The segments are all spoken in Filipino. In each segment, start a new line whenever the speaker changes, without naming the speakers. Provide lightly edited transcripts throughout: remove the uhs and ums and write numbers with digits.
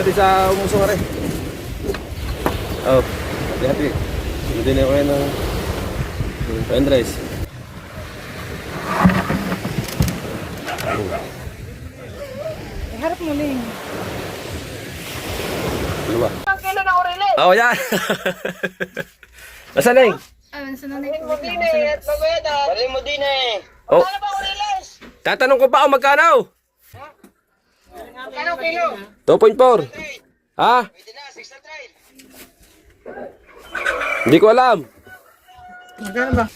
natin sa umusong rin. Oh, hati-hati. Hindi na ko yan ng fried rice.
Harap mo lang.
Ano ba?
Ang kilo na oreles.
Oh, yan. Nasaan na yun?
Ayun, sa nanay ko. Bali mo din eh.
Oh,
Ano ba oreles?
tatanong ko pa magkano?
Ano kilo?
2.4. Ha?
Pwede na, 600.
Hindi ko alam.
Magkano ba?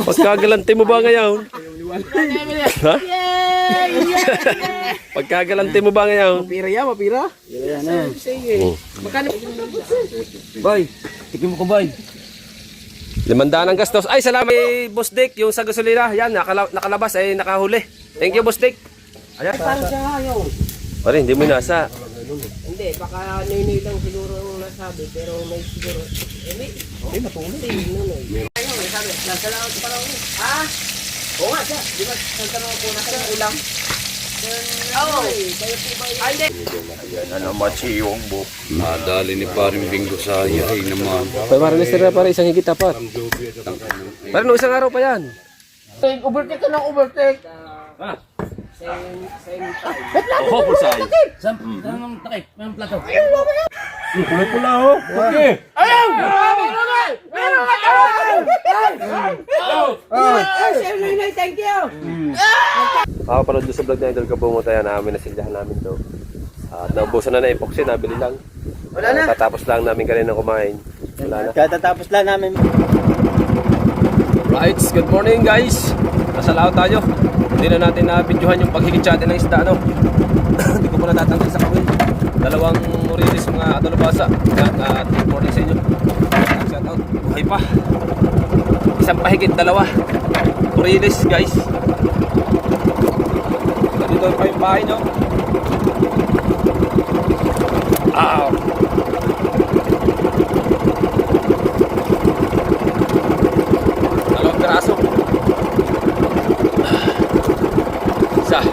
Pagkagalante mo ba ngayon? Ha? Pagkagalante mo ba ngayon?
Mapira yan, mapira? Yan na.
Oh.
Magkano?
Boy, tikim mo ko boy.
500 ang gastos. Ay, salamat kay Boss Dick. Yung sa gasolina. Yan, nakalabas ay nakahuli. Thank you, Boss Dick. Ayan.
Parang siya ngayon.
Pare, hindi mo nasa.
Hindi, baka ninoy lang siguro ang nasabi, pero may siguro. May matulog. Ayun, may sabi, nasa lang ako parang, ha? Oo nga siya, di ba, nasa lang ako, nasa lang ulam. Oo, kayo po ba yun? Ay, hindi.
Ano machiwang bo. Nadali ni paring Bingo sa yahay naman.
Pare, Lester na pare, isang higit apat. Pare, no, isang araw pa yan.
Overtake ka ng overtake.
Ha?
Same time.
Oh, pulsay.
Saan ang takip? Anong plato?
Pula-pula, oh. Okay.
Ayun! Meron ka thank you!
Makapanood doon sa vlog na Idol Kabungo tayo, namin nasilyahan namin to. At naubusan na epoxy, nabili lang.
Wala na.
Tatapos lang namin kanina kumain. Wala na.
Katatapos lang namin.
Right, good morning guys. Nasa laot tayo. Hindi na natin na-videohan yung paghigit sa atin ng isda, no? Hindi ko pa natatanggal sa kawin. 2 morilis mga adolabasa. At good morning sa inyo. Shout out. Buhay pa. Isang pahigit, 2 morilis guys. Dito pa yung bahay, no? Ah. Dalawang piraso. Isa.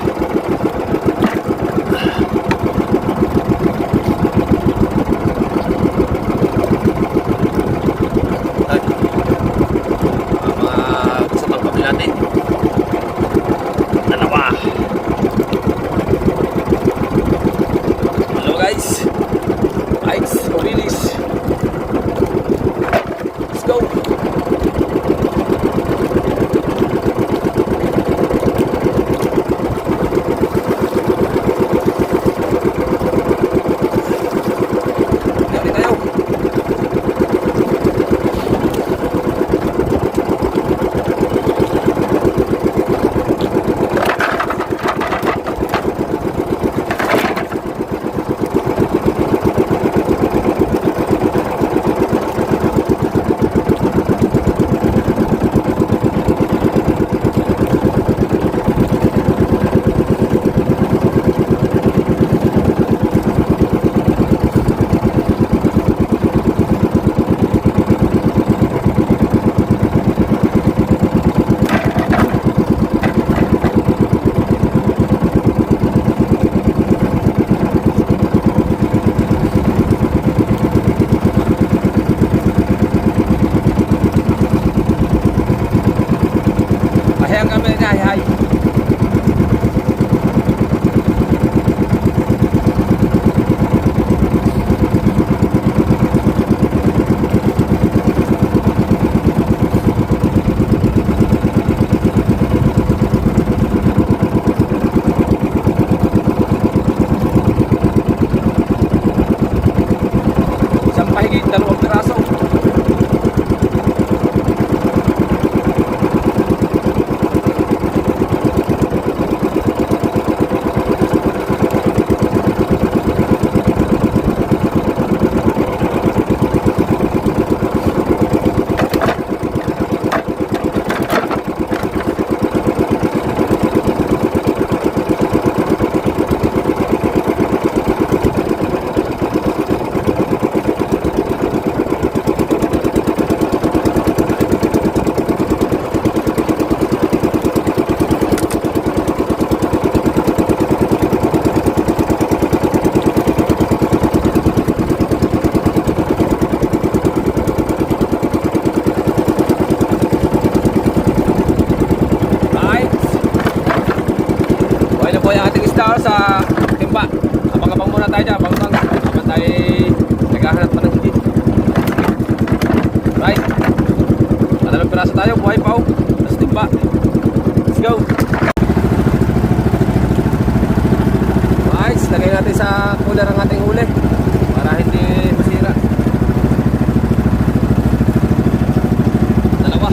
Ay. Sa pangkabil natin. 2. Hello guys. Guys. piraso tayo, buhay pa oh. Tapos timba. Let's go. Guys, lagay natin sa cooler ang ating huli para hindi masira. Dalawa.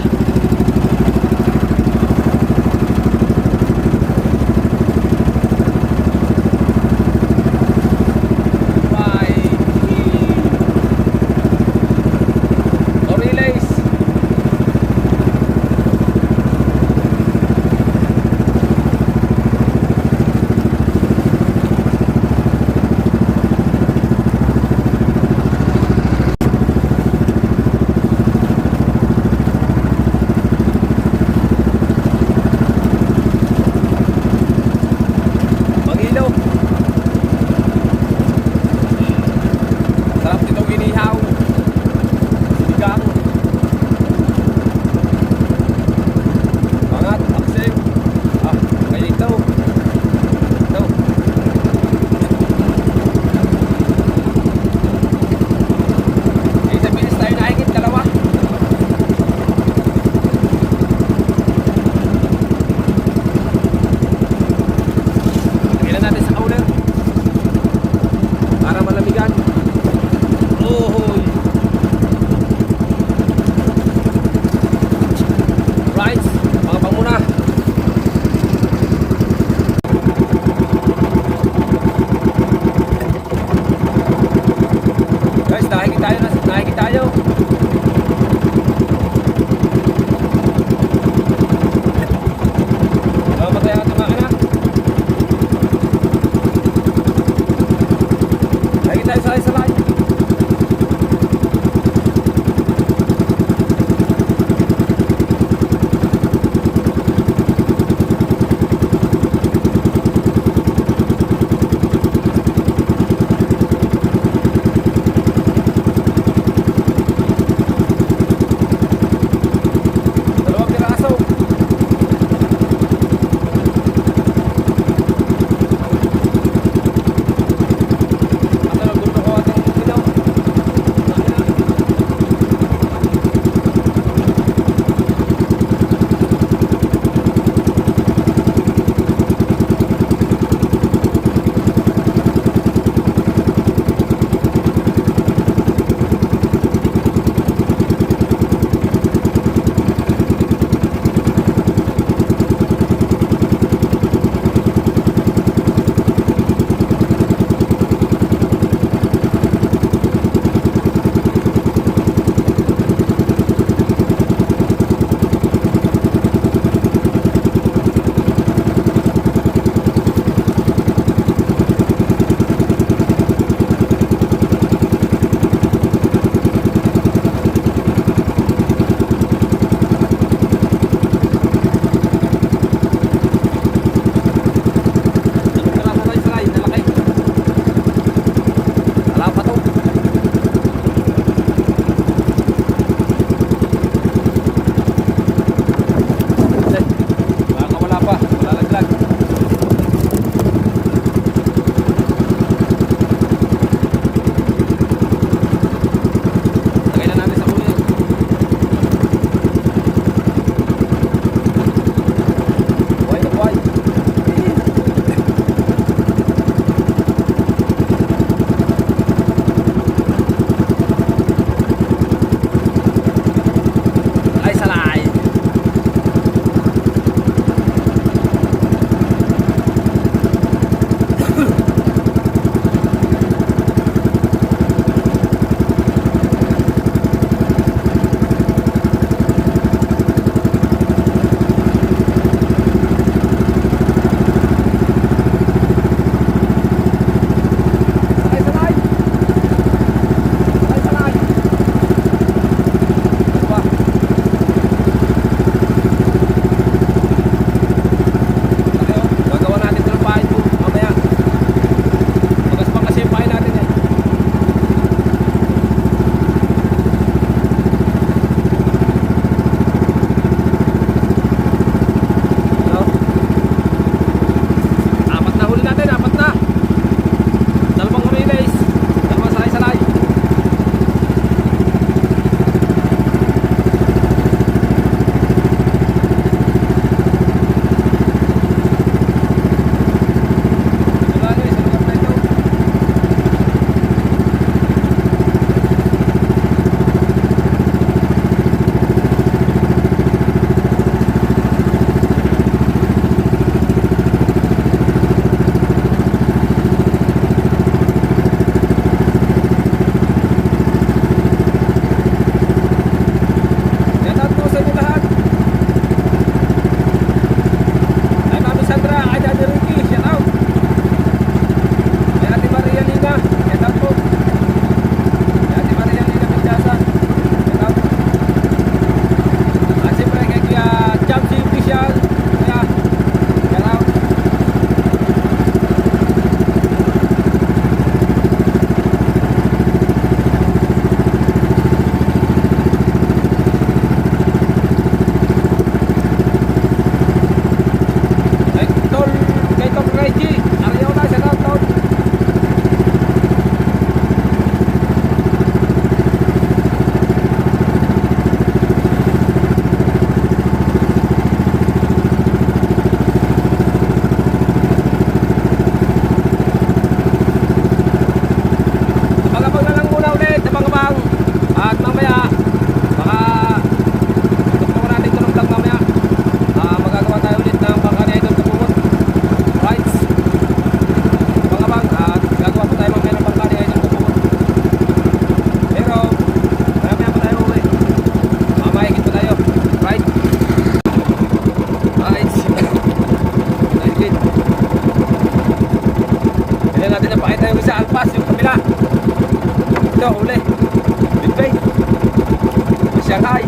Shanghai.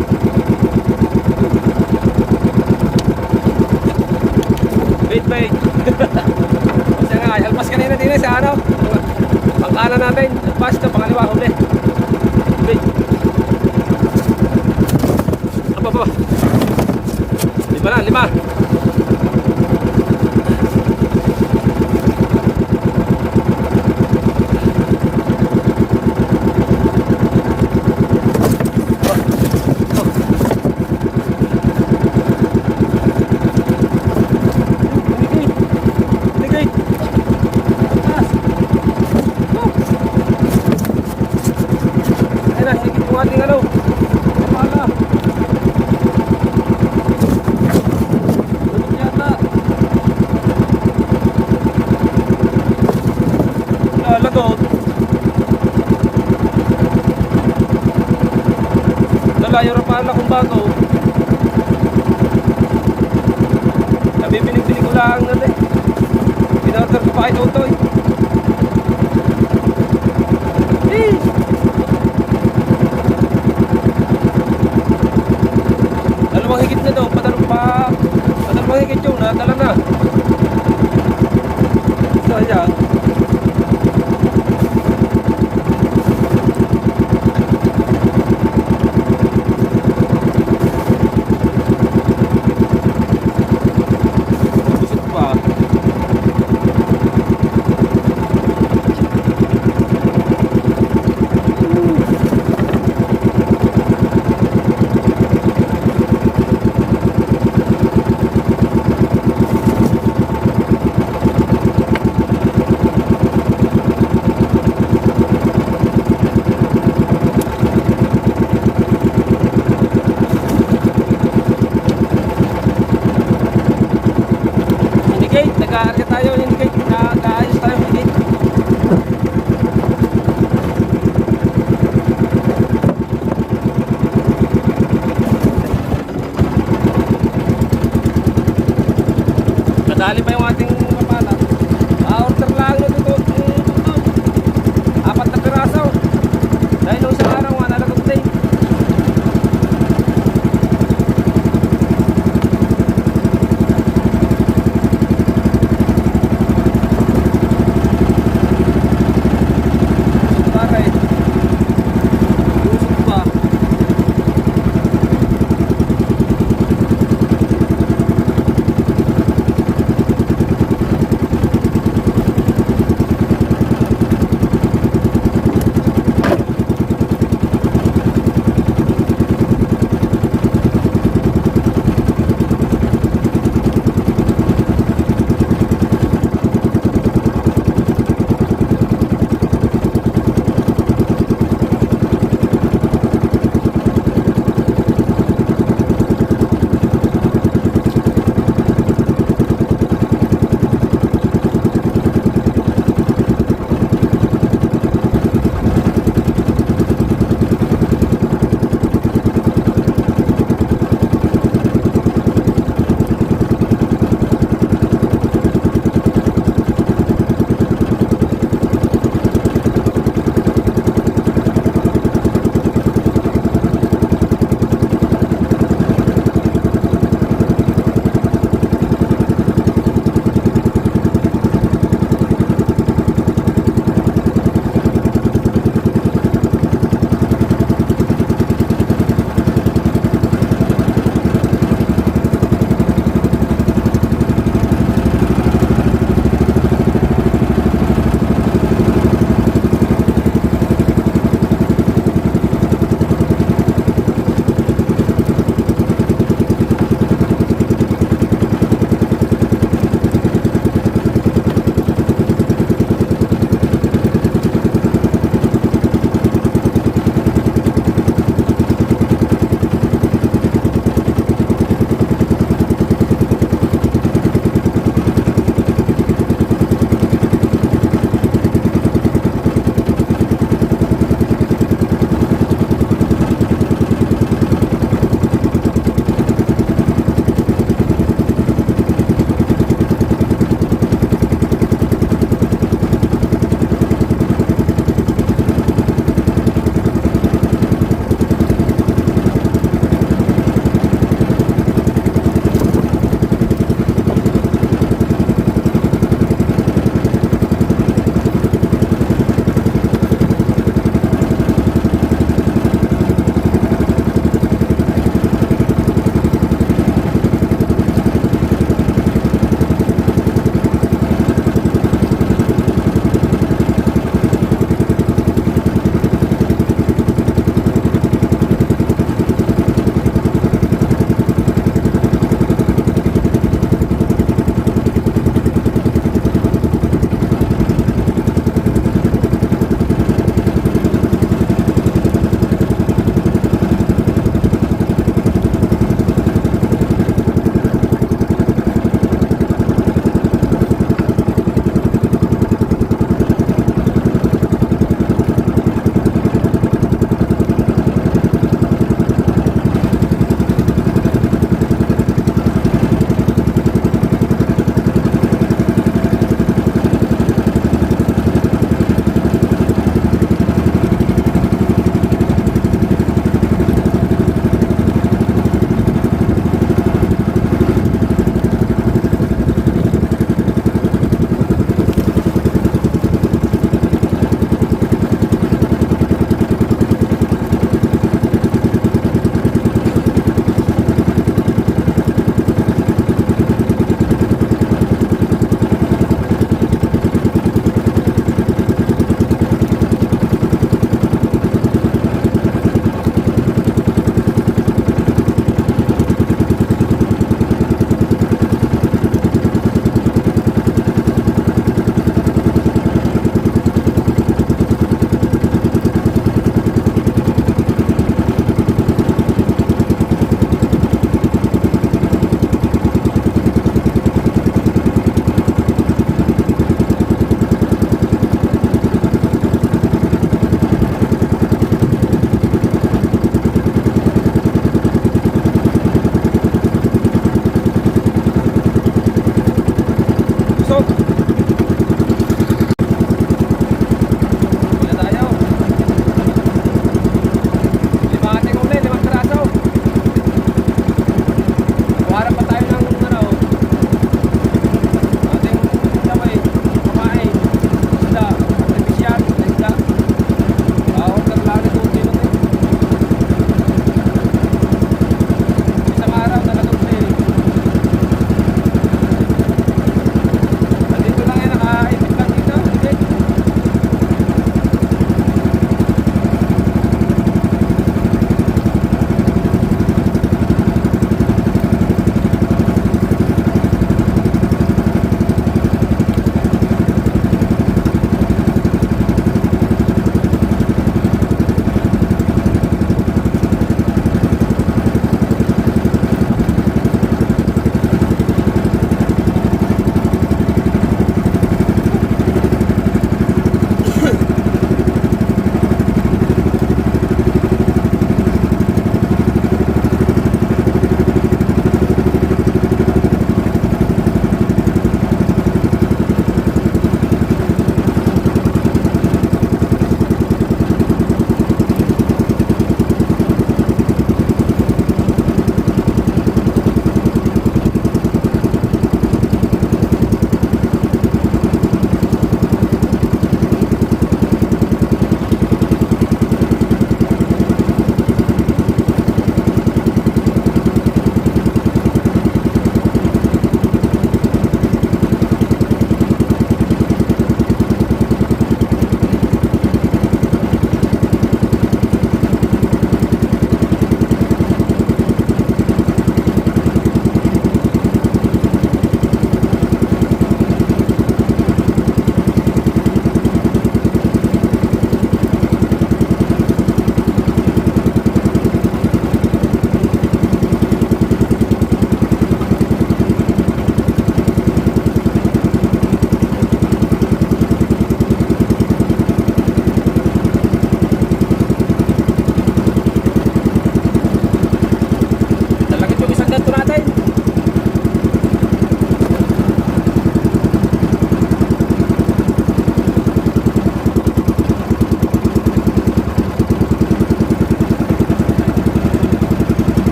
Wait. Shanghai. Alpas kanina din sa ano? Pangkalan natin. Alpas ito, pangaliwa. Huli. Wait. Apa. 5 na, 5. Layo pa na kung bago. Nabibinig-binig ko lang natin. Pinaorder ko pa kay Totoy. Dalawang higit na daw. Padalawang higit yung nadala na. Sayang. Nag-aarya tayo, nag-aayos tayo, hindi. Nadali pa yung ating mapala. Order lang na dito. 4 na piraso. Dahil nung isang araw nga, nalagot din.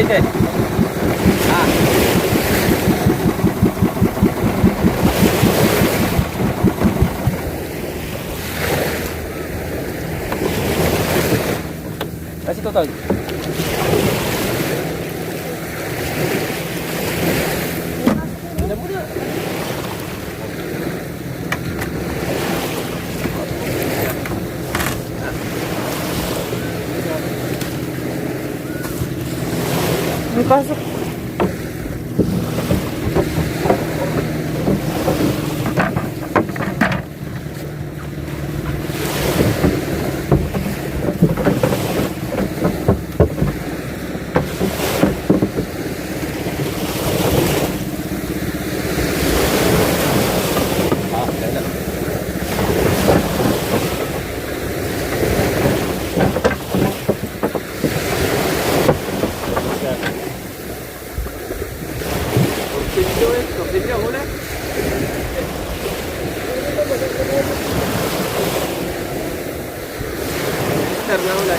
Sige. Ah. Kasi Totoy.
May pasok.
Ah, kaya na. Torsilyo eh. Torsilyo, huli. Sir, na huli.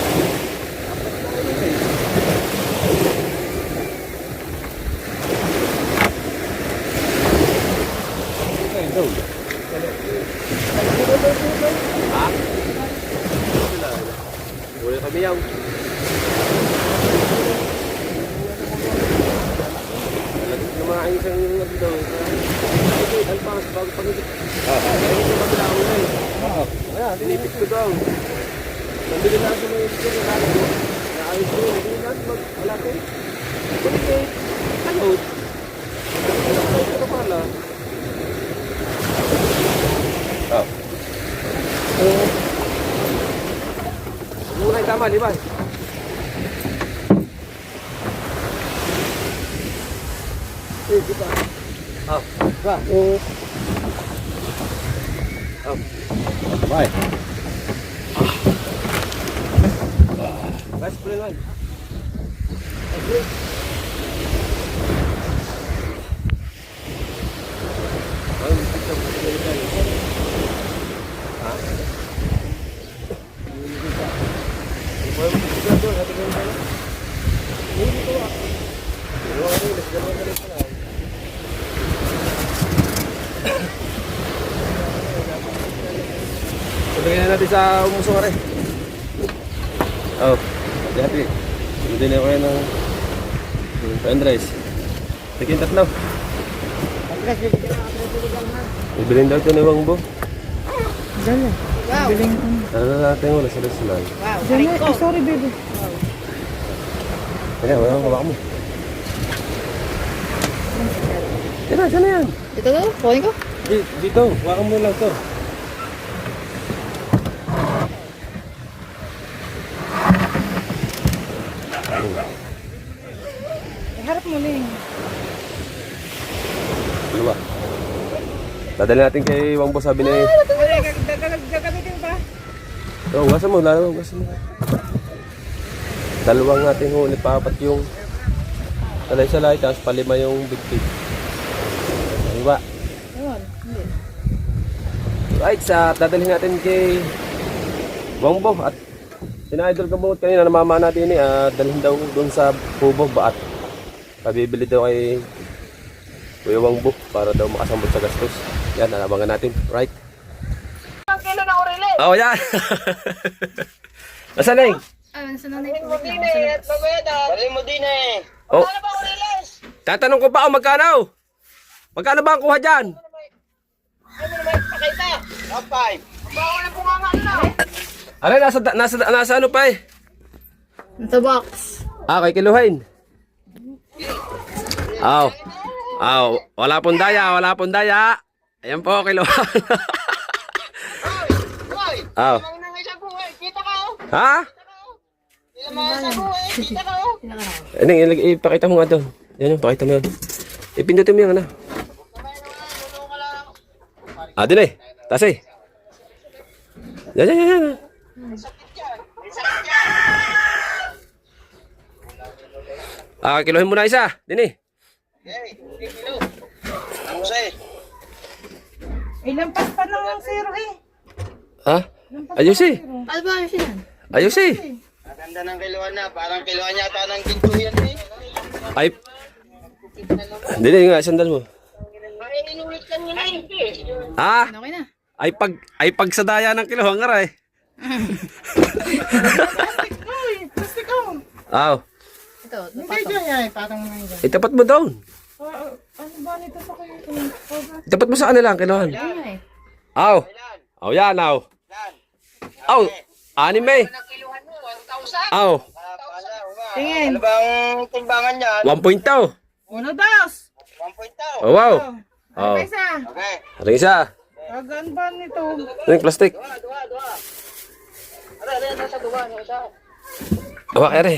Ha? Huli kami yan. Kumain sa inyo daw. Alpas bago pagigit. Ayun yung mabila ako na eh. Ayan, tinipit ko daw. Nandili lang sa mga ito na kala ko. Naayos ko, hindi lang mag-alapin. Balik eh. Kalot. Ito pala. Oh. Muna yung tama, di ba? Eh, di ba? Oh. Ba? Oh. Oh. Bye. Best friend man. Okay. Oh, kita mo sa dito. Ha? Ikaw mo dito doon, hati ko na. Hindi ko ah. Dalawa rin, dalawa rin pala. Pagkakita natin sa umusong ka rin. Oh, hati-hati. Hindi na ako yan ng fried rice. Tiging tatlo. Ibilin daw ito ni Wang Bo.
Dala. Biling ko.
Ano na natin mo, nasa-nasa.
Dala. Sorry, baby.
Kaya, wala kang kabak mo. Yan na, yan.
Ito to? Kunin ko?
Dito, wakan mo lang to.
Harap mo lang.
Ano ba? Dadali natin kay Wang Bo, sabi ni...
Gagamitin pa?
Oo, gasan mo, lalo, gasan mo. Dalawang natin huli, papat yung salay-salay, tapos palima yung big pig. Ano ba?
Ayun, hindi.
Right, sa dadalhin natin kay Wang Bo at sina-idol Kabungot kanina namama natin dalhin daw doon sa Kubo Baat. Pabibili daw kay Kuya Wang Bo para daw makasambot sa gastos. Yan, abangan natin. Right?
Ang kilo na orile.
Oh, yan. Nasaan na yung?
Balik mo din eh, at magweda. Balik mo din eh.
Oh,
Ano ba oriles?
tatanong ko pa o magkano? Magkano ba ang kuha dyan?
Ano naman pakita? Kapay. Baka na bunganga na.
Alay, nasa ano pa eh?
Ito box.
Ah, kay kiluhin. Aw. Aw, wala pong daya, wala pong daya. Ayan po, kiluhan.
Hoy!
Aw.
Ilang nang isang buhay. Kita ka oh.
Ha?
Ilang mga isang buhay. Kita ka oh.
Ano, ipakita mo nga doon. Yan yung, pakita mo yun. Ipindutin mo yung ano. Ah, din eh. Taas eh. Yan, yan, yan, yan. Ah, kiluhin mo na isa. Din eh.
Kilo. Ang usay.
Ay, lampas pa ng zero eh.
Ha? Ayos eh.
Ano ba ayos yan?
Ayos eh.
Maganda ng kiluan na. Parang kiluan yata ng ginto yan eh.
Ay, hindi nga, sandal mo.
Ay, inulit ka nyo na yun eh.
Ah,
Okay na.
ay pag sa daya ng kiluhan nga rin.
Plastic ko.
Aw,
Ito, hindi dyan yan. Patong na dyan.
itapat mo doon.
Ano ba nito sa kayo?
Itapat mo sa kanila ang kiluhan.
Ay.
Aw, aw yan, aw. Aw, anime.
Kiluhan mo, 1,000.
Aw,
Tingin.
Ano bang timbangan niyan?
1 point daw.
1, 2.
1
Oh, wow. Oh,
Isa.
Okay.
ring isa.
Agan ba nito?
Ring plastic.
Dua. Ano, nasa dua, nasa.
Awak ere.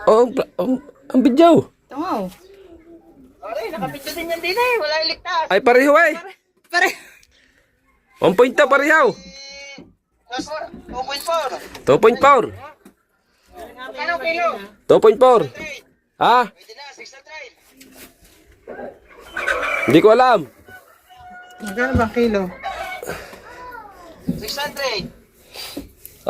Oh, ang bidyaw.
Tungaw.
Aray, nakapito din yan din eh. Wala iligtas.
Ay pareho eh.
Pare.
1 point daw pareho.
2.4.
2.4.
Ano kilo?
2.4. Ha?
Pwede na, 600.
Hindi ko alam.
Magkano ba kilo?
600.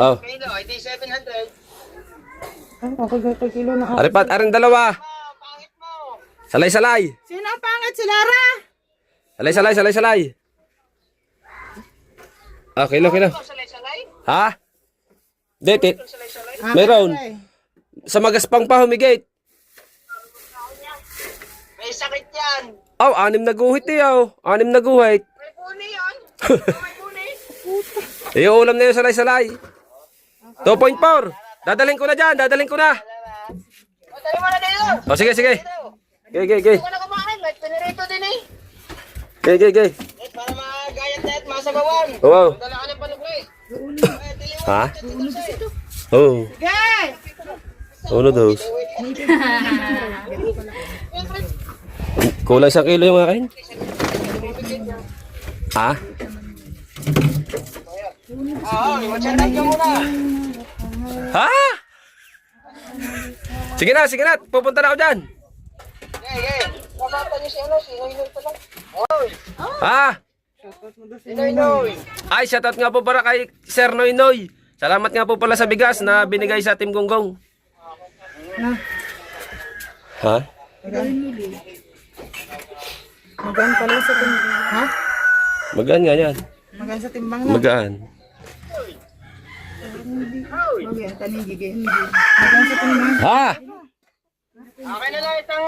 Oh.
Kilo, hindi 700.
Ano ako kay kilo na?
Aripat, aring dalawa.
Pangit mo.
Salay-salay.
Sino ang pangit? Si Lara?
Salay-salay, salay-salay. Ah, kilo.
Salay-salay?
Ha? Hindi,
Salay-salay?
meron. Sa magaspang pa humigit.
May sakit yan.
Oh, 6 na guhit eh, oh. 6 na guhit.
May puni yan. May puni.
Yung ulam na yun, salay-salay. 2.4. Dadaling ko na dyan, dadaling ko na.
O, dali mo na dito.
Oh, sige.
Dito.
Gay.
Hindi ko na kumain. May pinirito din eh.
Gay.
Eh, para magayat na at masabawan.
Oh, wow.
Dala ka ng panukli.
Ha? Oh.
Gay!
Uno dos. Kulang 1 kilo yung akin. Ha?
Oo, i-chat ka muna.
Ha? Sige na. Pupunta na ako dyan.
Okay. Kamata niyo si ano, si Noy pa lang. Oy,
Ha?
si Noy.
Ay, shoutout nga po para kay Sir Noynoy. Salamat nga po pala sa bigas na binigay sa Team Gonggong. Ha?
Magaan pala sa timbang. Ha?
Magaan nga yan.
Magaan sa timbang na.
Magaan.
Magaan, tanigigay. Magaan sa timbang.
Ha?
Akin na lang itang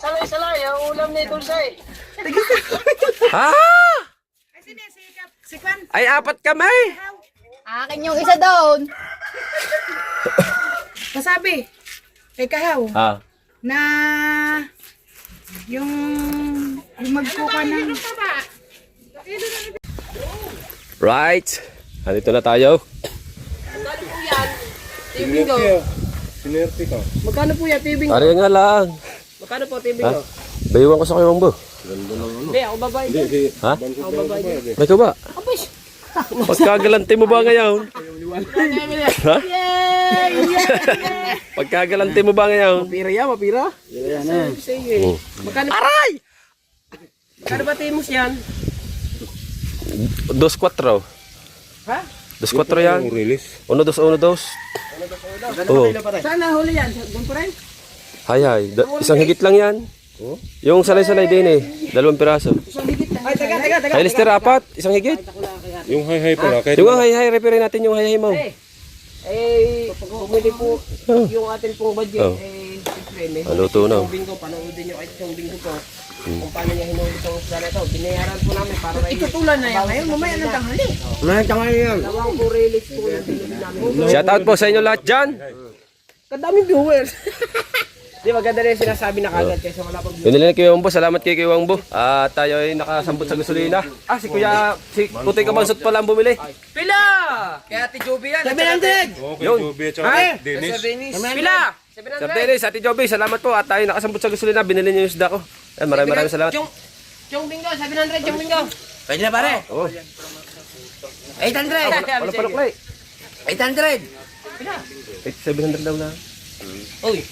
salay-salay, ang ulam ni Dulce.
Ha?
Ay, sino si Kwan?
Ay, 4 kami.
Akin yung isa doon.
Kasabi. Kay Kahaw.
Ha?
Na yung magkuka ng
Right. Nandito na tayo.
Magkano po yan, tibing?
Ari nga lang.
Magkano po, tibing?
Ha? Bayuan ko sa kayo mo.
Hindi, ako babae.
Ha? May ka ba? Pagkagalante mo ba ngayon? Ha? Pagkagalante mo ba ngayon?
Mapira? Sige. Magkano?
Aray!
Magkano ba timos yan?
2-4.
Ha?
2-4 yan. 1-2. Oo.
Saan nahuli yan? Doon pa rin?
Hay. Isang higit lang yan. Yung salay-salay din eh. 2 piraso.
Ay, taga.
Ay, Lister, 4. Isang higit.
Yung hay-hay pala. Kahit
Yung hay-hay, referin natin yung hay-hay mo.
Eh, bumili po yung ating pong budget.
Oh.
Eh, siyempre, may
Maluto na.
yung bingo. Panoodin nyo kahit yung bingo po. Kung paano niya hinuli itong isda na ito. Binayaran po namin para may...
itutulan na yan ngayon. Mamaya ng tanghali.
Dalawang po relics po yung binili namin.
Shoutout po sa inyo lahat dyan.
Kadaming viewers. Di maganda rin yung sinasabi na kagad kasi wala pang
Yun nila kay Wangbo. Salamat kay Wangbo. At tayo ay nakasambot sa gasolina. Ah, si Kuya, si Putoy Kabansot pala ang bumili.
Pila! Kaya Ate Joby yan. 700!
Yun.
Dennis.
Pila!
Sir Dennis, Ate Joby, salamat po. At tayo nakasambot sa gasolina. Binili niyo yung isda ko. Ay, maraming salamat.
Yung bingo, 700 yung bingo. Pwede na pare.
Oo.
800.
Wala paluklay.
800.
700 daw na.
Uy,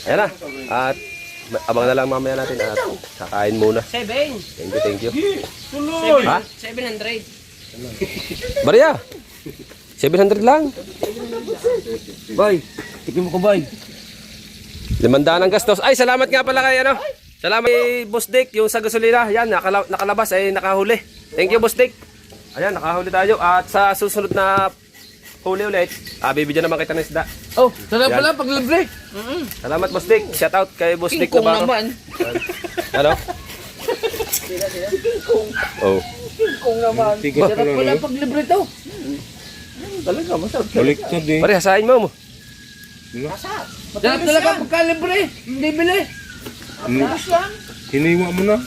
Ayan na. At abang na lang mamaya natin at kakain muna.
7.
Thank you. Ha?
700.
Maria! 700 lang.
Boy, tikim mo ko boy.
500 ang gastos. Ay, salamat nga pala kay ano. Salamat kay Boss Dick, yung sa gasolina. Yan, nakalabas ay nakahuli. Thank you, Boss Dick. Ayan, nakahuli tayo. At sa susunod na huli ulit, bibigyan naman kita ng isda.
Oh, sarap
Yan.
pala pag libre.
Salamat, Boss Dick. Shout out kay Boss Dick
Kung
Navarro.
naman.
Ano? Oh.
Kung naman. Sarap pala pag libre to. Talaga, masarap.
Baliktad eh.
Pare, hasain mo.
Sarap talaga pagka libre. Hindi bili.
Hiniwa mo na.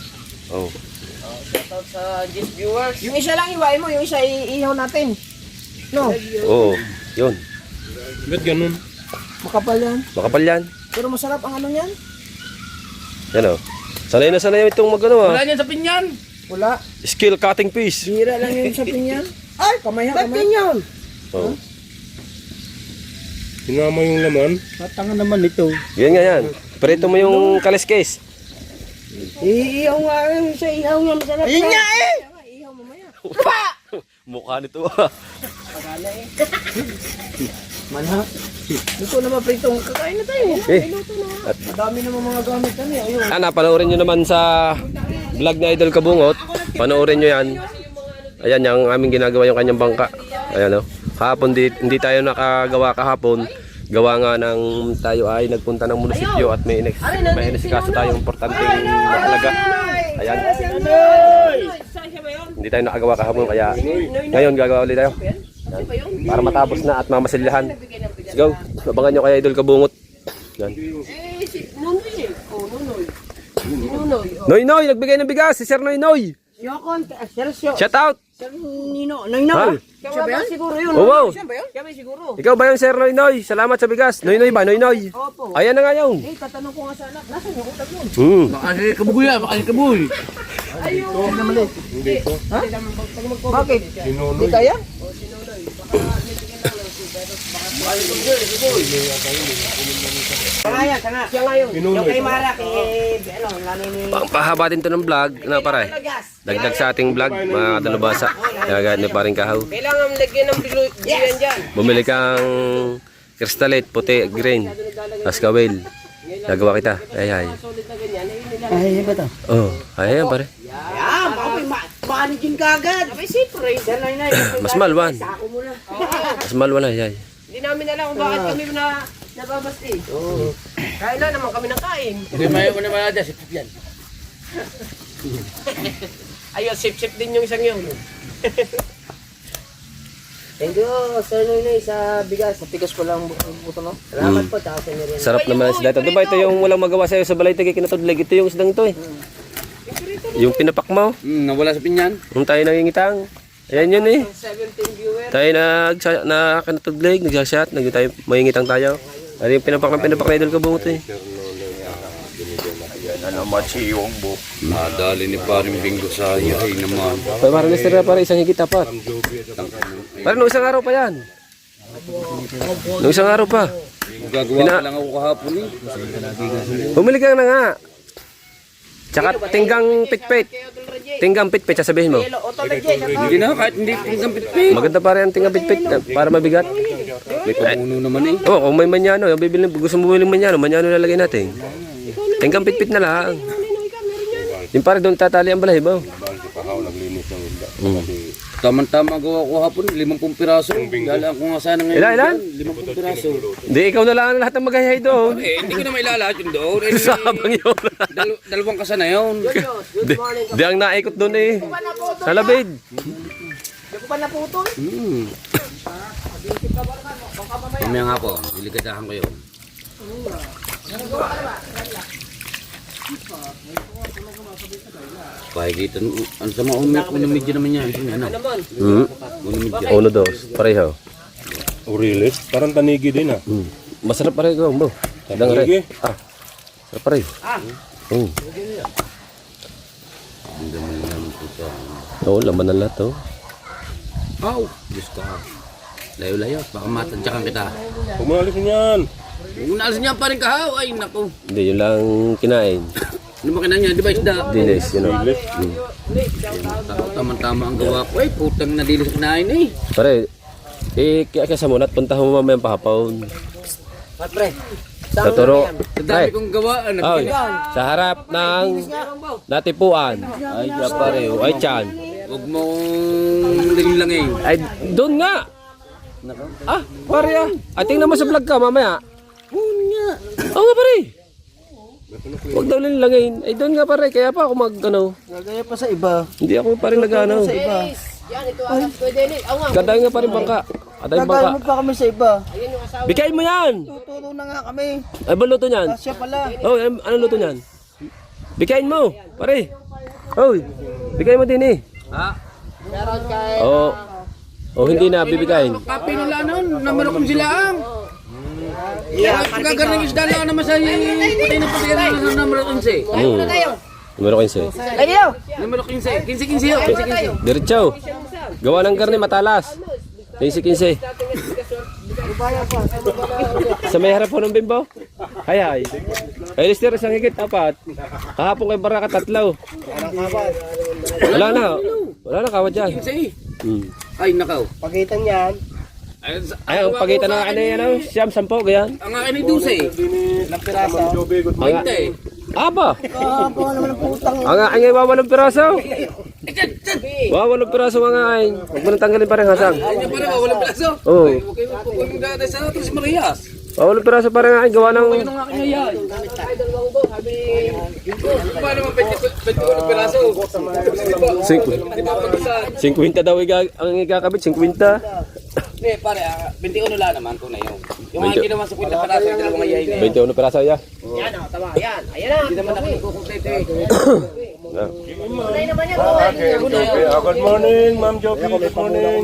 Oh.
Shoutout sa Gist viewers.
Yung isa lang iwain mo, yung isa iihaw natin. No,
Oo. Yun.
Ba't ganun?
makapal yan.
Makapal yan.
Pero masarap ang ano yan.
Yan o. Sanay na sanay itong magano
Wala niyan sa pinyan.
Wala.
Skill cutting piece.
Bihira lang yun sa pinyan. Ay, kamay ha, kamay. Ba't
Oh.
Sinama yung laman.
Matanga naman ito.
Yan nga yan. Prito mo yung kaliskes.
Iihaw nga yung sa ihaw niya masarap. Ayun nga eh! Iihaw mamaya.
Mukha nito.
Manha. Luto na mapritong kakain na tayo.
Eh.
Dami naman mga gamit kami. Ayun.
Panoorin nyo naman sa vlog na Idol Kabungot. Panoorin nyo yan. Ayan yung aming ginagawa yung kanyang bangka. Ayan o. Kahapon hindi tayo nakagawa kahapon. Gawa nga ng tayo ay nagpunta ng munisipyo at may inisikaso tayong importanteng mahalaga. Ayan. Hindi tayo nakagawa kahapon kaya ngayon gagawa ulit tayo. Yan. Para matapos na at mamasilyahan. Let's go. Abangan nyo kay Idol Kabungot. Yan. Noy Noy, nagbigay ng bigas si Sir Noy Noy.
Yokon, Sergio.
Shout out.
Nino, Nino.
Hal.
Siya ba yan? Siguro yun.
Oh, wow.
Siya ba yun? Siya ba siguro?
Ikaw ba yung Sir Noy Noy? Salamat sa bigas. Noy Noy ba? Noy Noy.
Opo.
Ayan na nga yun.
Eh, tatanong ko nga sa anak. Nasaan yung utak yun?
Baka si kabugoy yan. Baka si kabugoy.
Bakit? Hindi kaya? Siya ngayon. Yung kay Mara, kay, ano, nanay ni...
Pahaba din to ng vlog. Na pare. Dagdag sa ating vlog, mga dalubasa. Kaya gaya ni paring kahaw.
Kailangan lagyan ng biluyan dyan.
Bumili kang crystalite, puti, green. Tapos kawil. Nagawa kita. Ay, ay.
Ay, ba ito?
Oh, ay, yan pare.
Yan, baka may managing kagad. Abay, siyempre.
Mas malwan.
Ako muna.
Mas malwan ay, ay.
Hindi namin alam kung bakit kami nababasti. Kain na naman kami ng kain.
Hindi mayo mo naman natin, sipsip yan.
Ayun, sip-sip din yung isang yun.
Thank you, Sir Noynoy, sa bigas. Sa tigas ko lang buto mo. Salamat po, tsaka sa inyo rin.
Sarap naman ang isda ito. Diba ito yung walang magawa sa'yo sa balay tigay kinatudlig. Ito yung isdang ito eh. Yung pinapak mo.
Nawala sa pinyan.
Yung tayo nangingitang. Ayan yun eh.
17 viewers.
Tayo na kinatudlig, nagsasyat, tayo, mangingitang tayo. Ano yung pinapak na Idol Kabungot eh.
Yan ang machiwang buhok. Nadali ni Paring Bingo sa hihay naman.
Parang nastira para isang higit tapat. Parang nung isang araw pa yan. Nung isang araw pa.
Gagawa ka lang ako kahapon eh.
Bumili ka na nga. Tsaka tinggang pitpit. Tinggang pitpit, sasabihin mo.
Hindi na, kahit hindi hanggang pitpit.
Maganda para yung tinggang pitpit para mabigat.
May pamuno naman eh.
Oo, kung may manyano, gusto mo bumili manyano lalagay natin. Tinggang pitpit na lang. Yung pare doon tatali ang balahibo.
Tama-tama gawa ko hapon, 50 piraso. Dala ko nga sana ngayon.
Ilan?
50 piraso.
Hindi, ikaw na lang ang lahat ng maghahay doon.
Eh, hindi ko na mailalahat yun doon. Eh,
Sabang yun.
dalawang kasa na yun.
Di ang naikot doon eh. Sa labid.
Hindi ko pa naputol.
Mamaya nga po, iligadahan ko yun. Pahigitan, ano sa mga umiyak ko ng medyo naman niya. Ano?
Uno, dos. Pareho.
Really? Parang tanigi din ah.
Masarap pareho, bro. Dang
Tanigi?
Sarap pareho.
Ang dami naman po ito.
Oo, laman ng lahat, oh.
Aw! Diyos ko. Layo-layo, baka matadyakan kita.
Huwag mo alisin yan.
Kung naalis niya pa rin kahaw, ay naku.
Hindi, yun lang kinain.
Ano ba kainan niya? Di ba isda?
Dinis, you know.
Tama-tama ang gawa ko. Ay, putang nadilis kinain eh.
Pare, kaya sa munat, punta mo mamaya ang pahapon.
Pre,
Tuturo.
Ang dami kong gawa.
Ay, sa harap ng natipuan. Ay, siya pare. Ay, tiyan.
Huwag mong linglangin.
Ay, doon nga. Ah, pare ah. Ay, tingnan mo sa vlog ka mamaya. Oo nga pare. Huwag daw linlangin. Ay, doon nga pare. Kaya pa ako mag-ano.
Nagaya pa sa iba.
Hindi ako pa rin nag-ano.
Yan, ito ang pwede rin. Oo nga.
Ganda nga pa rin bangka. Atay
Gagaya
bangka.
mo pa kami sa iba.
Ayun yung asawa.
Bikain mo yan.
Tuturo na nga kami.
Ay, ba luto niyan?
Asya pala.
Oh, ano luto niyan? Bikain mo, pare. Oy, bikain mo din eh.
Meron kay...
Oh. Oh, hindi na bibikain.
Kapi nila nun, namarok kong sila ang. Kagaling isda na naman sa patay na patay na namarok kong si.
Numero 15.
Ay, diyo!
Namarok kong si. 15-15 yun. 15-15.
Diretso. Gawa ng karne matalas. 15. Sa may harap po ng bimbo. Hay. Ay, lister isang higit, 4. Kahapon kay Baraka 3. Wala na. Wala na kawad dyan.
15. Ay, nakaw.
Pagitan yan.
Ay, ang pagitan ng ano yan, siyam, 10, ganyan.
Ang akin ay 12.
Ilang piraso.
20.
Aba!
Kapo naman ang putang.
Ang aking ay wawalong piraso. Wawalong piraso ang aking. Huwag mo nang tanggalin pa rin hasang.
Ay, para walang plaso.
Oo.
Okay, huwag mong gatay sa Tres Marias.
Wawalong piraso pa rin ang aking gawa ng...
Ang akin ay yan. Paano naman 21 piraso?
50 daw ang ikakabit, 50.
Hindi, pare, 21 lang naman ko na yun. Yung mga ginawa sa kwenta piraso, yung dalawang ayayin na yun.
21 piraso ya.
Yan o, tama. Yan. Ayan na.
Hindi naman ako nagkukumpleto eh.
Kulay naman yan.
Good morning, Ma'am Joby. Good morning.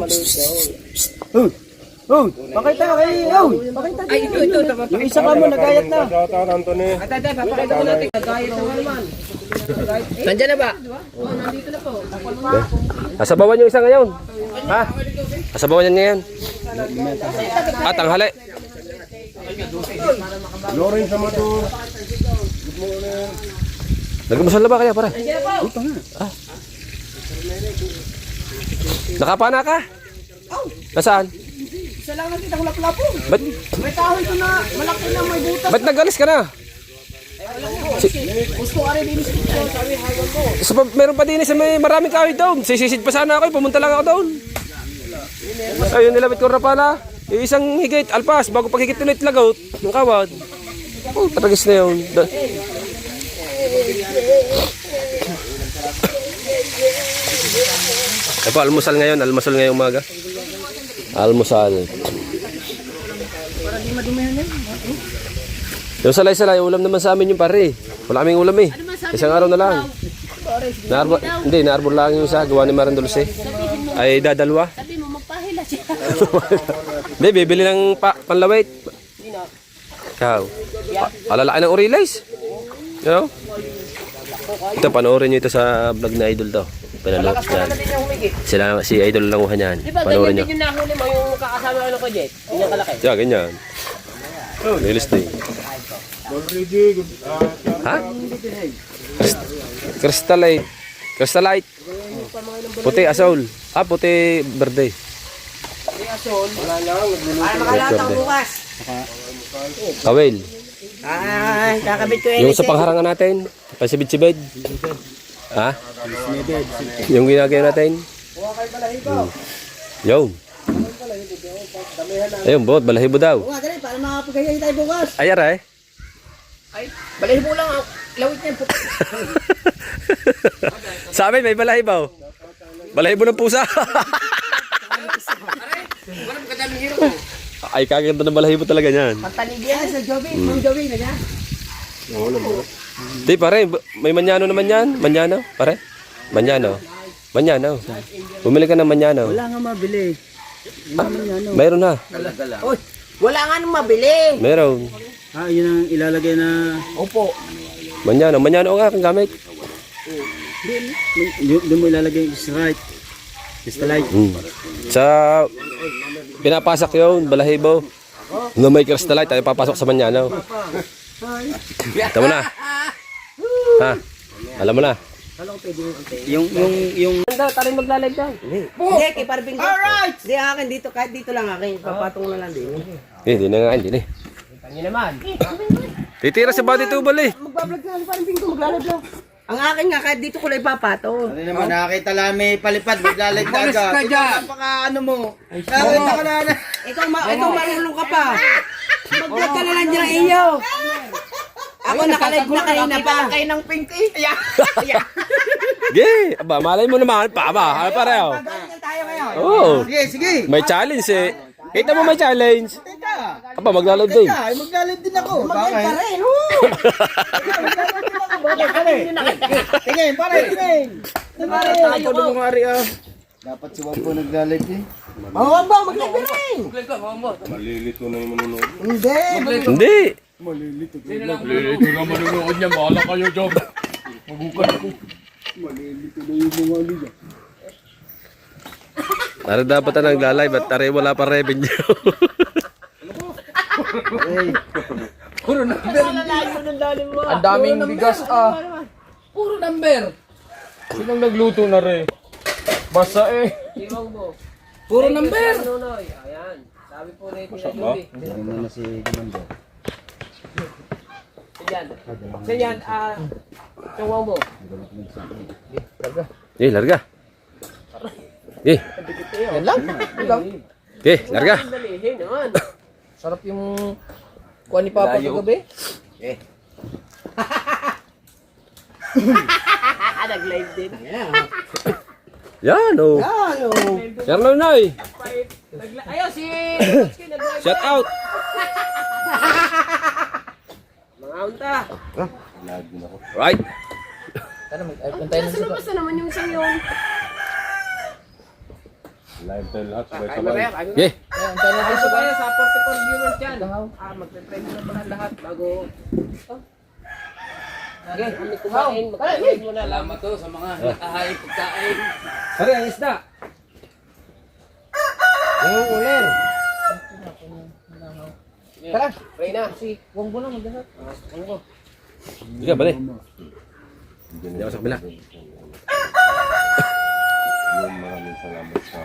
Oh, pakita ka kay. Oh, pakita.
Ay, ito.
Yung isa ka mo, nagayat na.
Shout out, Anthony.
Papakita ko natin.
Nagayat na naman.
Nandyan na ba?
Asabawan yung isa ngayon. Ha? Asabawan yan ngayon. At tanghali.
Lawrence Amador.
Nagmusal na ba kaya para? Ah. Nakapana ka? Nasaan?
Isa lang nakita ko lapu-lapu.
Ba't,
May kahoy ko na malaki na may butas.
ba't nagalis ka na?
Gusto ka rin dinis ko. Sabi hawan ko.
Meron pa din sa may maraming kahoy doon. Sisisid pa sana ako, pumunta lang ako doon. Ayun, nilapit ko na pala. Yung isang higit, alpas, bago paghigit ulit lagout, ng kawad. Oh, taragis na yun. Ay po, almusal ngayong umaga. Almusal. Yung salay-salay, ulam naman sa amin yung pare. Wala kaming ulam eh. Isang araw na lang. Naarbor lang yung isa, gawa ni Maran Dulce. Ay dadalwa.
Sabi mo, magpahila siya.
Hindi, bibili ng panlawait. Ikaw. Alalaki ng Orilays. You know? Ito, panoorin nyo ito sa vlog na Idol to. Panalo. Yan. Si Idol lang uha niyan.
Di ba,
Panoorin nyo.
ganyan din yung nahuli mo, yung kakasama ano ko, Jet? Ganyan kalaki.
Yeah, ganyan. Realistic. Ha? Crystallite. Crystallite. Puti asol. Ah, puti berde.
Para makalatang bukas.
Kawel.
Ay, kakabit ko
Yung sa pangharangan natin. Pasibid-sibid. Ha? Yung ginagawa natin. Yun. Ayun, bot. Balahibo daw.
Bukas, dali, para makapagkaya tayo bukas.
Ayara eh.
Ay, balahibo lang ang lawit niyan.
Sa amin may balahibo. Balahibo ng pusa.
Walang kadaming hero ko.
Ay, kaganda ng balahibo talaga niyan.
Pantalig yan sa Joby. Mang Joby na niya.
Di pare, may manyano naman yan. Manyano, pare. Manyano. Bumili ka ng manyano.
Wala nga mabili.
Mayroon na.
Oy, wala nga nang mabili.
Mayroon.
Ah, yun ang ilalagay na... Opo.
Manyano ang aking gamit.
Doon mo ilalagay yung right. Crystallite.
Sa pinapasak yun, balahibo. Na may crystallite, tayo papasok sa manyano. Tama na. Ha? Alam mo na.
Yung... Tarin maglalag dyan. Hindi, kay Parbing. Alright! Hindi akin dito, kahit dito lang akin. Papatong na lang din.
Hindi na nga, hindi.
Ano naman?
Titira sa body tubal eh.
Magbablog ka, parang Bingo, maglalab lang. Ang akin nga, kahit dito ko lang ipapato.
Ano naman, nakakita lang may palipad, maglalag na agad. Ikaw, napaka ano mo. Nakakita ka na.
Ikaw marunong ka pa. Mag-vlog ka na lang dyan ang iyo. Ako nakalive na kanina pa.
Kayo ng pink eh.
Ge, aba, malay mo naman pa ba? Ano pareho?
Ganyan tayo ngayon.
Oo.
Sige, sige.
May challenge eh. Kita mo may challenge.
Teka.
Aba, maglalad din.
Teka, maglalag din ako.
Mag-live
Bakit?
ka rin. Oo.
Tingin, pare, tingin.
Tayo mo.
Dapat si Wampo naglalag eh.
Mawag ba? Mag-live ka rin.
Malilito na yung manunood.
Hindi.
Hindi.
Malilito na manunood niya. Bahala kayo, Job. Magukan ako. Malilito na yung mga liga.
Tara dapat na nagla-live at tara wala pa revenue.
Ang daming bigas Puro number.
Sinang nagluto na rin? Basta eh.
Puro number.
Nunoy. Ayan. Sabi po na ito na
Masama.
Judy. Sa yan, tungwang mo.
Larga. Eh,
Yan lang.
larga.
Dalihin naman.
Sarap yung kuha ni Papa kagabi.
Nag-live din.
Yan oh.
Ano?
Carlo Noy.
Ayaw si...
Shout out.
Mga unta.
Right.
Tara, antayin na sa...
Basta naman yung isang yun.
Live tayo lahat. Sabay-sabay.
Ge.
Antayin natin
Ito
sa...
kaya sa 44 viewers dyan. Magpe-trend na pala lahat bago... Okay, kami kumain. Magpe-trend muna.
Salamat to sa mga nakahain pagkain.
Pare, ang isda. Yung uler. Tara, pray na.
Huwag mo na magdahat.
Ika, bali. Hindi ako sa kabila.
Yun, maraming salamat sa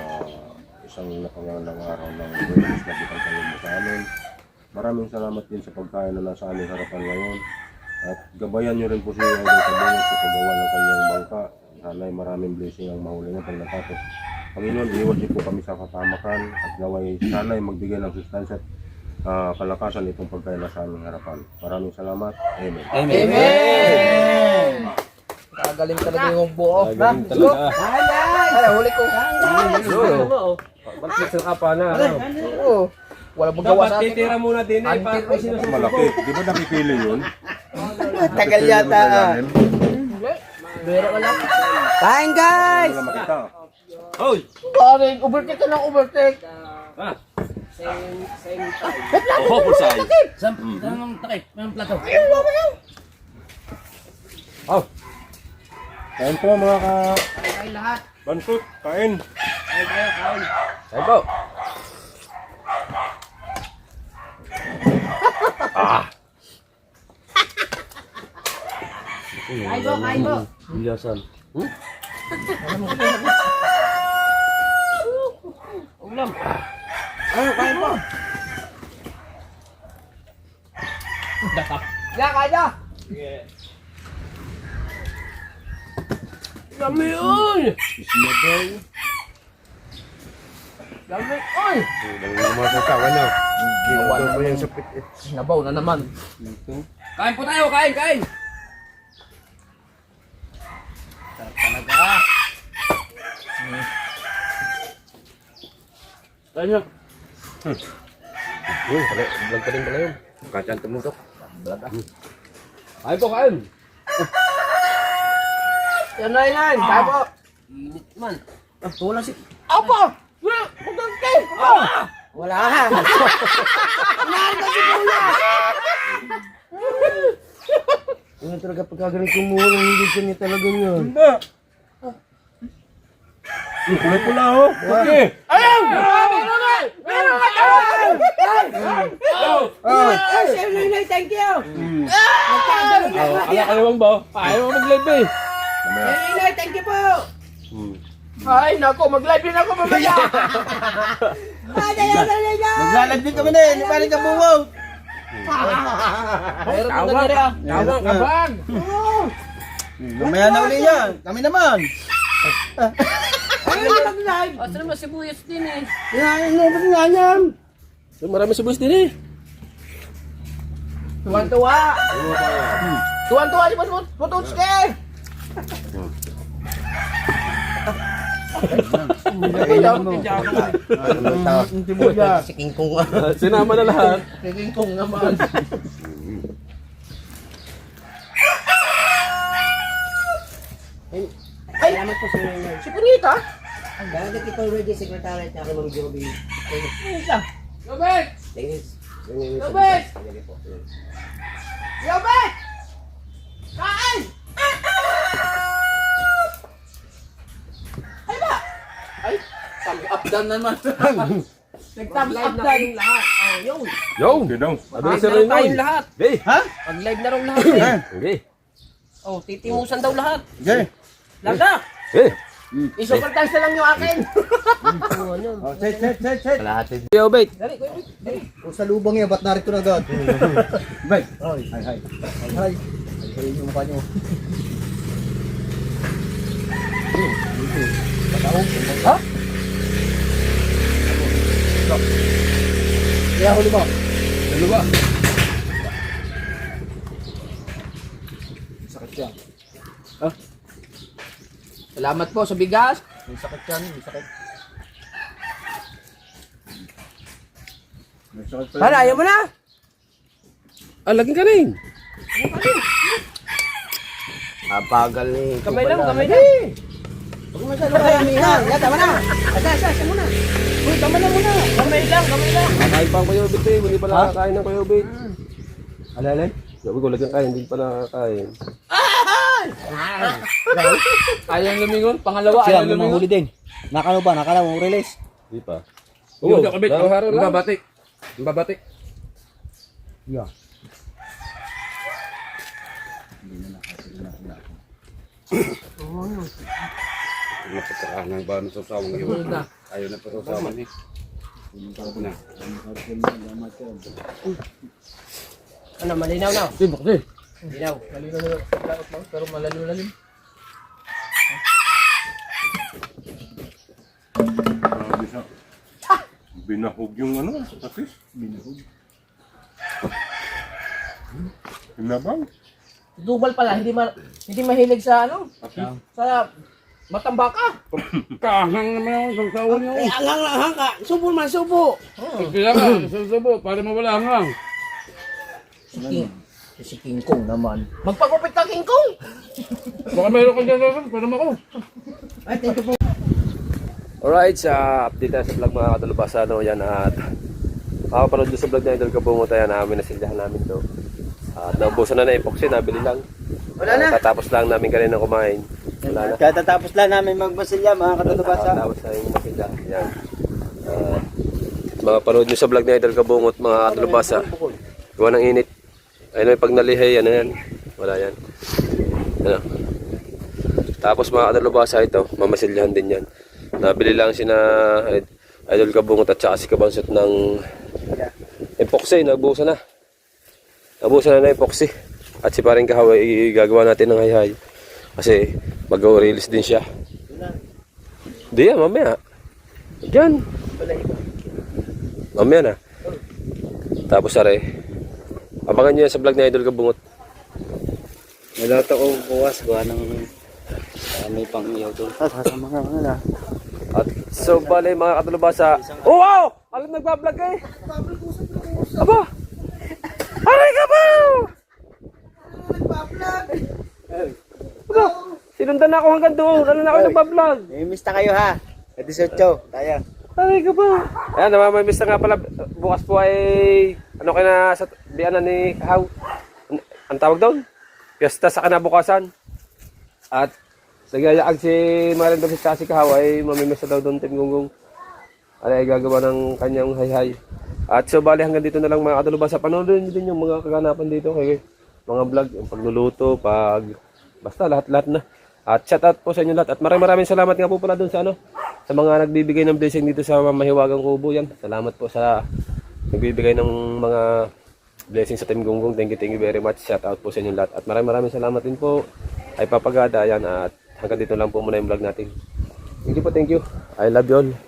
isang napangalang araw ng Wellness na bitang kayo mo sa amin. Maraming salamat din sa pagkain na nasa aming harapan ngayon. At gabayan nyo rin po si Idol Cabuyos sa paggawa ng kanyang bangka. Sana'y maraming blessing ang mahuli niya pag natapos. Panginoon, iwas niyo po kami sa katamakan at naway sana'y magbigay ng sustansya at kalakasan itong pagkain na sa aming harapan. Maraming salamat. Amen.
Amen! Kagaling talaga yung buo.
Galing talaga.
Ay, huli ko.
Bakit sa kapa na?
Oo. Wala magawa sa atin.
Titira muna din eh. Para kung sino
Malaki. Di ba nakikili yun?
Tagal yata ah.
Bera ka lang.
Kain guys!
Wala makita.
Hoy!
Karing, overtake ka ng overtake.
Ah!
Same time.
Oh, pulsay.
Saan ang takip? May plato.
Oh!
Kain po mga
Kain lahat.
bansot. Kain.
Saan po?
Kain po.
Bilyasan.
Kain po. Ya, kain na. Dami yun! Dami! Oy!
Nabaw na naman.
Kain po tayo, kain, kain.
Kain niya. Vlog pa din pala yun. Kachan tumutok. Kain po, kain.
Yan na yan! Kain po!
Init man.
Wala si...
Apa!
Wala ka! Ano talaga pagkagaling kumuha ng hindi kanya talaga yun?
Kulay pula oh. Okay.
Sir Noy, thank you!
Ala kayo bang ba? Ayaw mo mag-live eh.
Sir Noy, thank you po!
Ay, nako, mag-live din ako mamaya.
Ayaw!
Maglalag din kami na eh. Di ba rin kabuwaw?
Meron mo na nila.
Tawang kabag!
Mamaya na uli yan. Kami naman.
Asa naman sibuyas din eh.
Marami subos din eh.
Tuwan-tuwa. Tuwan-tuwa di ba Mototsuke?
Si King Kong.
Sinama na lahat.
King Kong naman.
Ay, salamat po sa inyo.
Si Punita?
Ang dahil kita already secretary at aking mga Joby.
Yobek!
Thanks.
Yobek! Yobek! Kain! Ay ba? Ay, thumbs up down naman. Nag-thumbs up down yung lahat. Oh, yun.
Yo!
Okay daw.
Adres
Live na
rin
raw tayong lahat.
Okay.
Pag live na raw lahat eh.
Okay.
Oh, titimusan daw lahat.
Okay.
Laga!
Okay.
Isupertise na lang yung akin.
Oh, set.
Yo, bait.
Dali, kuya. Dali.
Kung sa lubang yan, ba't narito na agad? Bay. Hi. Hi. Ay, yung mukha niyo.
Ha?
Kaya huli mo.
Ano ba?
Sakit yan.
Salamat po sa bigas.
May sakit yan. May sakit. May sakit pa.
Hala, ayaw mo na.
Laging ka rin.
Apagal eh.
Kamay lang, kamay lang.
Huwag mo siya nakayamihan. Yan, tama na.
Asa muna. Uy, kamay lang muna. Kamay lang.
Kakain pa ang Kuya Obit eh. Hindi pa nakakain ng Kuya Obit.
Alala?
Sabi ko, lagyan kain. Hindi pa nakakain.
Ayaw lumingon. Pangalawa,
Siya,
ayaw
may mga
lumingon.
huli din. Nakano ba? Nakano mo release?
Hindi pa.
Oo, kabit.
dalawang araw lang.
Babatik. Babatik.
Yeah.
Napagkakahanang ba ng sasawang yun? Ayaw na pa sasawan eh. Na.
Ano, malinaw na.
Bakit eh?
Malinaw. Malinaw na. Pero malalim.
Grabe siya. Binahog yung ano, patis. Binahog. Hinabang.
Dubal pala, hindi mahilig sa ano? Sa matambaka.
Kahang naman ang sasawang yun.
Hangang ka. Subo man, subo.
Kaya nga, susubo, para mawala hangang.
Si King Kong naman.
Magpagupit ka, King Kong.
Baka mayroon ka dyan sasawang, para ako.
Ay, thank you po.
Alright, sa update tayo sa vlog mga katulubasa, no, yan at makapanood doon sa vlog na Idol Kabungot, yan, namin nasilyahan namin to. At naubusan na epoxy, nabili lang.
Wala na.
Tatapos lang namin kanina kumain. Wala na.
Katatapos lang namin magbasilya, mga katulubasa.
Tapos na yung masilya. Yan. Mga panood nyo sa vlog na Idol Kabungot, mga katulubasa. Gawa ng init. Ayun may pag nalihay, ano yan. Wala yan. Ano. Tapos mga katulubasa ito, mamasilyahan din yan. Nabili lang sina Idol Kabungot at saka si Kabansot ng epoxy, nabusan na. Nabusan na epoxy. At si paring Kahawa, gagawa natin ng hayhay. Kasi mag-release din siya. Hindi yan, mamaya. Diyan. Mamaya na. Tapos are, abangan nyo yan sa vlog na Idol Kabungot.
Nalato ko bukas, gawa ng may pang-iyaw doon. Sasama ka na.
At so bale mga katulubasa. Oh wow! Alam nagbablog eh. Aba! Aray ka ba? Aba! Sinundan na ako hanggang doon. Ano na ako nagbablog?
May mista kayo ha. At 18, tayo.
Aray ka ba? Ayan, namamimista nga pala. Bukas po ay ano kayo na sa biyanan ni Kahaw. Ang tawag doon? Piyesta sa kanabukasan. At nagayaag si Maring David sa si Kahaw ay mamimista daw doon Tim Gunggong. Ano ay gagawa ng kanyang hayhay. At so bali hanggang dito na lang mga katulubasa. Panoodin nyo din yung mga kaganapan dito kay mga vlog, yung pagluluto, basta lahat-lahat na. At shout out po sa inyo lahat. At maraming salamat nga po pala doon sa sa mga nagbibigay ng blessing dito sa Mahiwagang Kubo yan. Salamat po sa nagbibigay ng mga Blessings sa Team Gunggong. Thank you very much. Shout out po sa inyong lahat. At maraming salamat din po ay Papagada. Yan, at hanggang dito lang po muna yung vlog natin. Thank you. I love you all.